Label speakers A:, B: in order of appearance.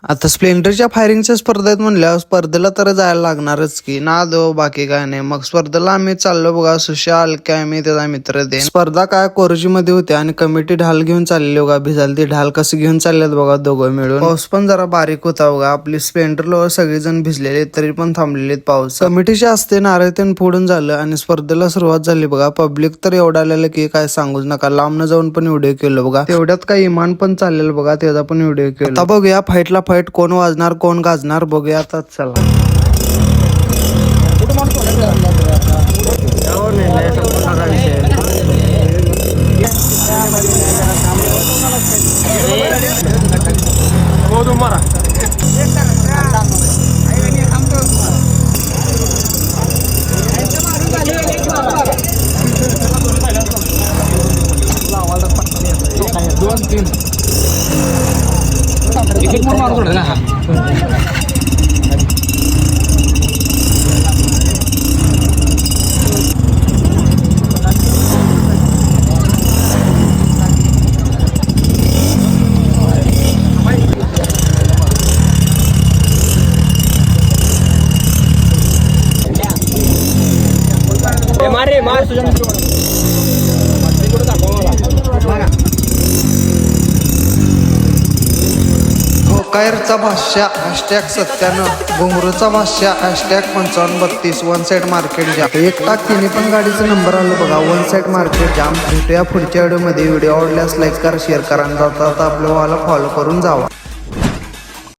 A: आता स्प्लेंडरच्या फायरिंगच्या स्पर्धेत म्हणल्यावर स्पर्धेला तर जायला लागणारच की ना दो बाकी काय नाही. मग स्पर्धेला आम्ही चाललो बघा. सुशाल काय मी त्याचा मित्र दे. स्पर्धा काय कोरोची मध्ये होती आणि कमिटी ढाल घेऊन चालली बघा. भिजाल ती ढाल कशी घेऊन चालल्यात बघा दोघं मिळून. पाऊस पण जरा बारीक होता बघा. आपली स्प्लेंडर लोक सगळेजण भिजलेले तरी पण थांबलेले पाऊस. कमिटीचे असते नारळ ते फोडून झालं आणि स्पर्धेला सुरुवात झाली बघा. पब्लिक तर एवढं आलेलं की काय सांगूच नका. लांबनं जाऊन पण व्हिडिओ केलं बघा. तेवढ्यात काही इमान पण चाललेलं बघा. त्याचा पण व्हिडिओ केला. आता बघूया फाईटला फाईट कोण वाजणार कोण गाजणार बघूया आता. चला कायरचा भाष्या #97, घुंगरूचा भाष्या #5532, वन साइड मार्केट जाम. एक टाक तिने पण गाडीचा नंबर आलो बघा. वन साइड मार्केट जाम. भेटूया पुढच्या व्हिडिओ मध्ये. व्हिडिओ आवडल्यास लाईक करा, शेअर करा आणि जाता आपल्या फॉलो करून जावा.